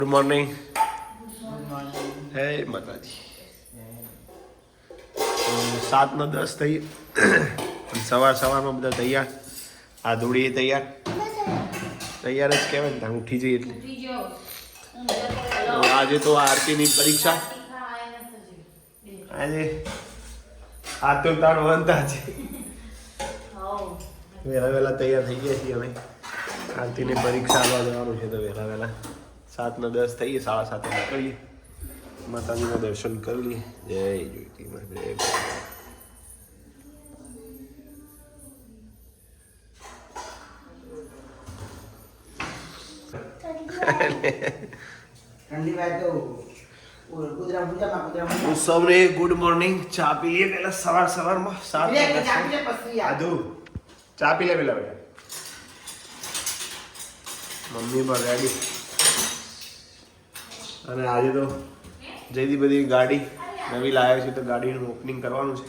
Good morning. હે માતાજી. 7:10 થઈ. સવારમાં બધા તૈયાર. આ ધૂળી તૈયાર જ કહેવાય ને. ઉઠી જઈએ એટલે. આજે તો આરતીની પરીક્ષા. આજે આ તો તાર વંતા છે. વહેલા તૈયાર થઈ ગયા છીએ અમે. આરતીની પરીક્ષા આવવા જવાનું છે તો વહેલા 7:10 થઈએ. 7:30 નીકળીએ. માતાજીના દર્શન કરી લઈએ. જય જોઈતી જય. સૌને ગુડ મોર્નિંગ. ચા પી લઈએ પેલા સવારમાં. આદુ ચા પી લે પેલા બેટા. મમ્મી પણ રેડી. અને આજે તો જયદી બધી ગાડી નવી લાવ્યો છે તો ગાડીનું ઓપનિંગ કરવાનું છે.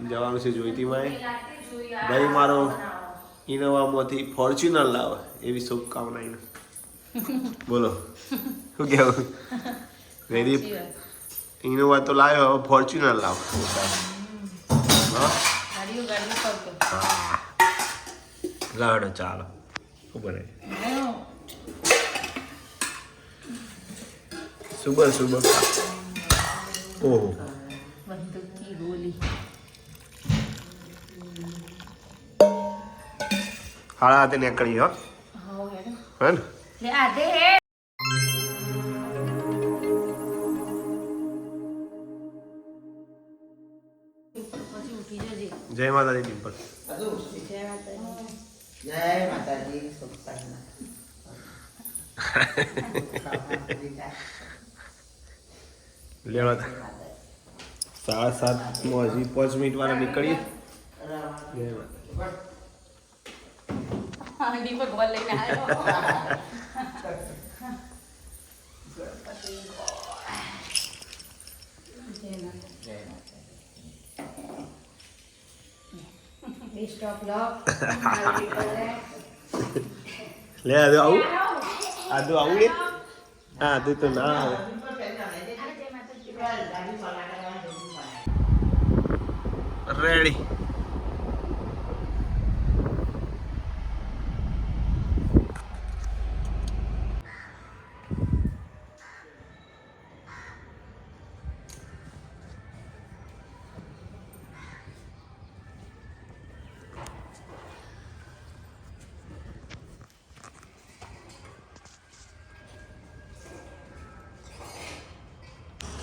જવાનું છે જોઈતીમાં. ભાઈ મારો ઇનોવામાંથી ફોર્ચ્યુનર લાવે એવી શુભકામના એને. બોલો શું કહેવું? વેરી ઇનોવા તો લાવ્યો, હવે ફોર્ચ્યુનર લાવો. લાડો ચાલો. શું બને? સુબહ ઓહો બંદૂકી ગોલી. 8:30 નીકળી. હો હે ને લે આ દે હે. જય માતાજી ડિમ્પલ. જય માતાજી. લેવા 7:30 હજી 5 મિનિટ વાળા નીકળીએ. ભગવાન લઈને આવ્યો. લે આદુ આવું. આદુ આવું લે. હા આદુ તો ના આવે. રેડી.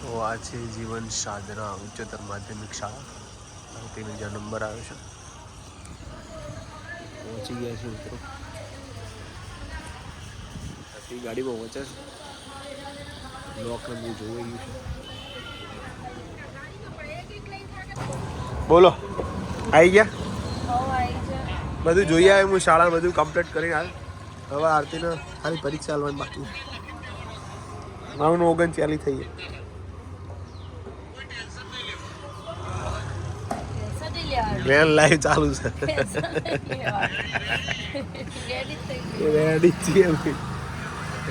તો આ છે જીવન સાધના ઉચ્ચતર માધ્યમિક શાળા. તેનો જે નંબર આવ્યો છે. પહોંચી ગયા છે મિત્રો. આખી ગાડીમાં પહોંચે છે. બ્લોક નંબર જોઈ ગયું છે. બોલો આવી ગયા? બધું જોઈ આવ્યો હું. શાળા બધું કમ્પ્લીટ કરીને આવ્યો. હવે આરતીને ખાલી પરીક્ષા આલવાની બાકી. 9:39 થઈ ગઈ. વેન લાઈવ ચાલુ છે. રેડી છીએ.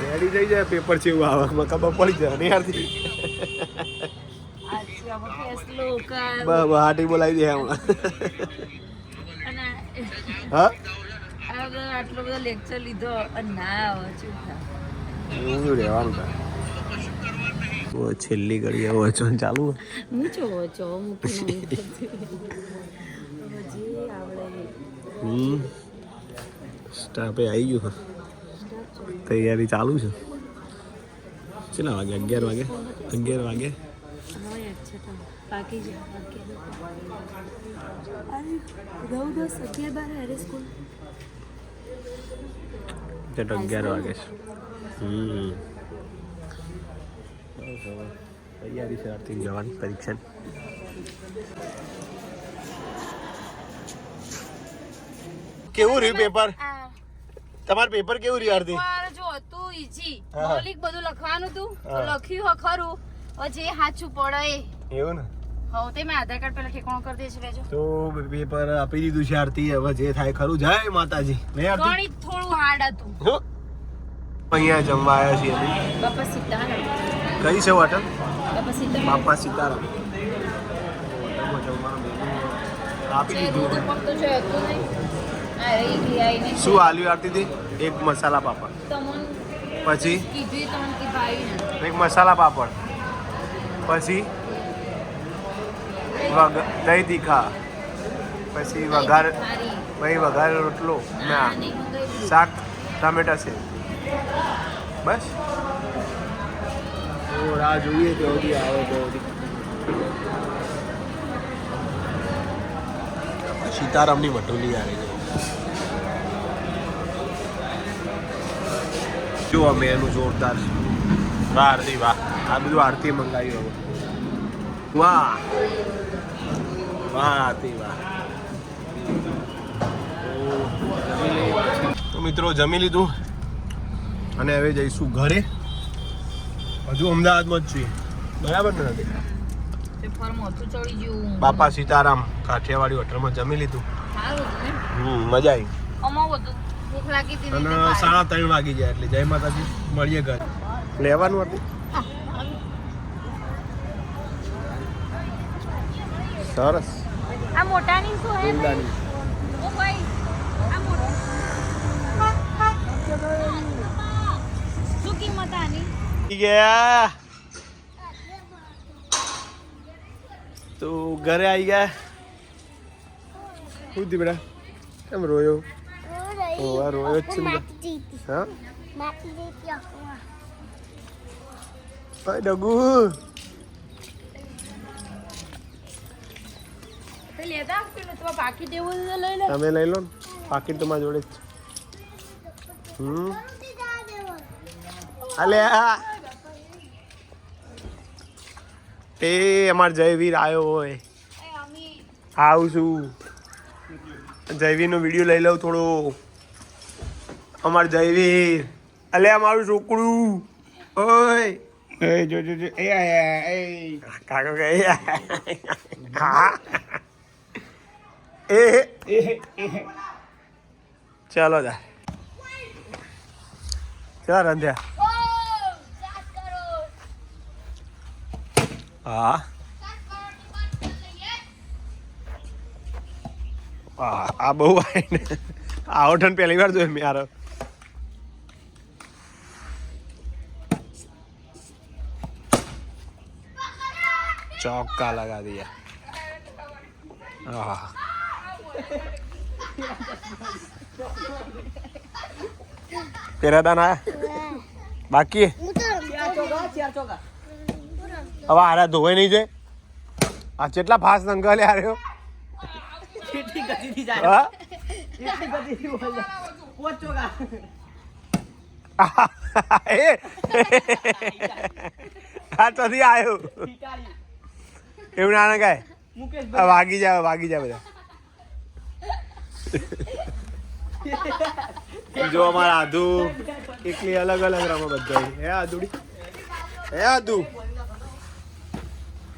રેડી થઈ જાય. પેપર છે એવું આવવામાં ખબર પડી જાય ને યારથી. હાટી બોલાવી દે હમણાં. હા આટલો બધો લેક્ચર લીધો ના આવે હું રહેવાનું થાય. છેલ્લી ઘડી વચન ચાલુ. હું છો મૂકી સ્ટાફે આવી ગયું. તૈયારી ચાલુ છે. કેટલા વાગે? 11 વાગે. બાકી છે 11 વાગે છે. તૈયારી છે આરતી જવાની પરીક્ષા. કેવું રહ્યું પેપર? તમારું પેપર કેવું રહ્યું આરતી? જો હતું ઈઝી. મૌલિક બધું લખવાનું હતું. લખ્યું ખરું. જે સાચું પડે એવું ને. હા તે મેં આધાર કાર્ડ પેલા ઠેકાણું કરી દેજો લેજો. તો પેપર આપી દીધું છે આરતી. હવે જે થાય ખરું. જય માતાજી. ગણિત થોડું હાર્ડ હતું. અહીંયા જમવા આવ્યા છીએ અમે. બાપા સીતારામ. કઈ છે હોટલ? બાપા સીતારામ. બાપા સીતારામ. હોટલમાં જમવાનું મેનુ આપી દીધું. તો છે હતું નહીં. આ રહી આઈને શું આલ્યું આપતી હતી? એક મસાલા પાપડ, તમન પછી કીધું તમન કે ભાઈ ને એક મસાલા પાપડ, પછી દહીં તીખા, પછી વઘાર, પછી વઘાર રોટલો, ના શાક ટામેટા છે, બસ. રાહ જોઈએ તો બધી આવે તો સીતારામની વટોલી આવી ગઈ. જો અમે એનું જોરદાર વાહ આરતી વાહ, આ બધું આરતી મંગાવ્યું હવે. વાહ વાહ આરતી વાહ. તો મિત્રો જમી લીધું અને હવે જઈશું ઘરે. હજુ અમદાવાદમાં જ છીએ, બરાબર ને? નથી બાપા સીતારામ કાઠિયાવાડી હોટલમાં જમી લીધું. મજા આવી. અને 3:30 વાગી જાય એટલે જય માતાજી, મળીએ ઘરે. લેવાનું હતું સરસ. આ મોટાની શું હે ભાઈ? ઓ ભાઈ આ મોટા શું કિંમત આની? ગયા તો ઘરે આવી ગયા. શું થયું બેટા? કેમ રોયો? ઓવા રોયો જ છે ને. હા ભાઈ ડગુ તમે લઈ લો ને, પાકીટ તમારી જોડે જ છે. અલે એ અમાર જયવીર આવ્યો હોય. આવું છું, જયવીરનો વિડીયો લઈ લઉં થોડો. અમાર જયવીર, અલે અમારું છોકરું ઓય એ જો જો જો એ આયા એ કાકો કે હા એ ચાલો જા ચાલ રંધ્યા. હા આ બહુ આવે ને. આ હોટલ પહેલી વાર જોયું મેં. યાર चौका लगा दिया. तेरा दान आया बाकी है. अब आ रहा धोए नहीं जाए. आ चेटला फास्ट अंकल आ रहे हो. આ તો નહીં આવ્યો એવું ના કાંઈ. વાગી જાય બધા. જો અમારા આધુ એકલી અલગ અલગ રમો બધા. હે આધુડી, હે આધુ.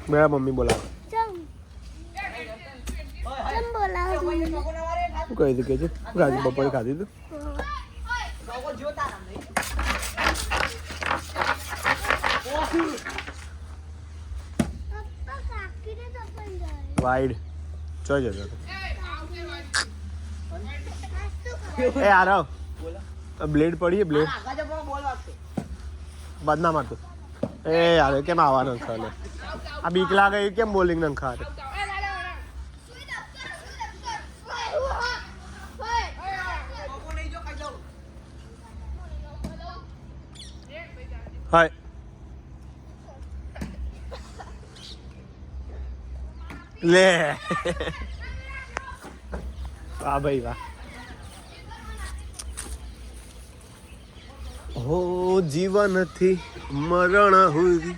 મેરા મમ્મી બોલાવો. શું કહી દીધું કે છે? રાજી બપોરે ખાધી તું? વાઈડ ચો જતો એ આરવ બ્લેડ પડી બ્લેડ બાદ ના મારતો. એ યાર કેમ આવવાનો ચાલે? આ બીક લાગે કેમ બોલિંગ નંખા? હાય લે વાહ ભાઈ વાહ. હો જીવનથી મરણ હોય.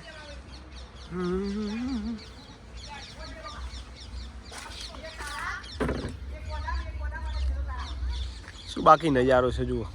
શું બાકી નજારો છે જુઓ.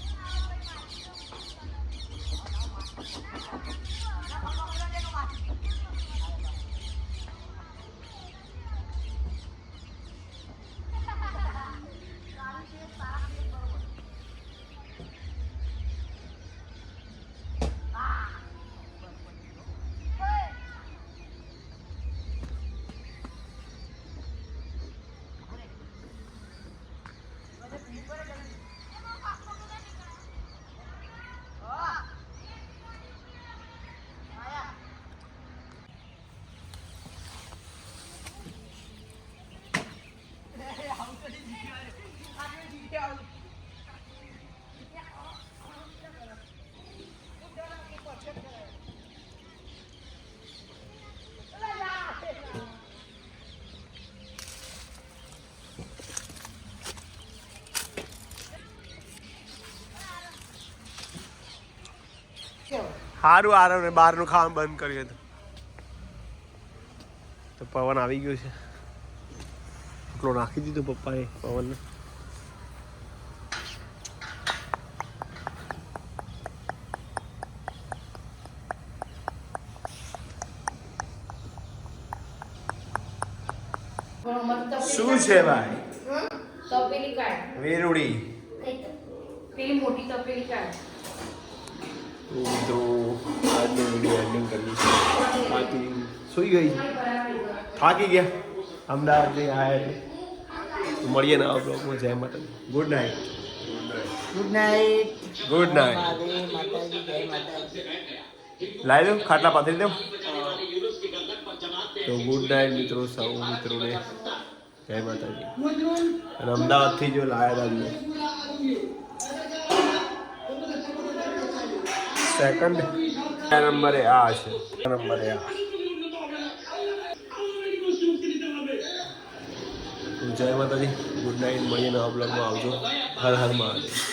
સારું આરો ને બહારનું ખાવાનું બંધ કર્યું હતું તો પવન આવી ગયો છે એટલો નાખી દીધું પપ્પાએ પવનને શું છે ભાઈ તપેલી કાઢ વેરુડી પેલી મોટી તપેલી કાઢ તો મિત્રો આજનો વિડીયો એન્ડિંગ કરવી છે બાકી સુઈ ગઈ થાકી ગયા અમદાવાદ જઈ આવ્યા એટલે મળીએ નવા બ્લોગમાં જય માતાજી good night good night. Good night માતાજી જય માતાજી. લાવી દઉં ખાટલા પાથરી દઉં તો ગુડ નાઇટ મિત્રો સૌ મિત્રોને જય માતાજી અને અમદાવાદથી જો લાયા હતા સેકન્ડ નંબરે આ છે નંબરે આ જય માતાજી ગુડ નાઇટ મળીએ નવા બ્લોગમાં આવજો હર હર મહાદેવ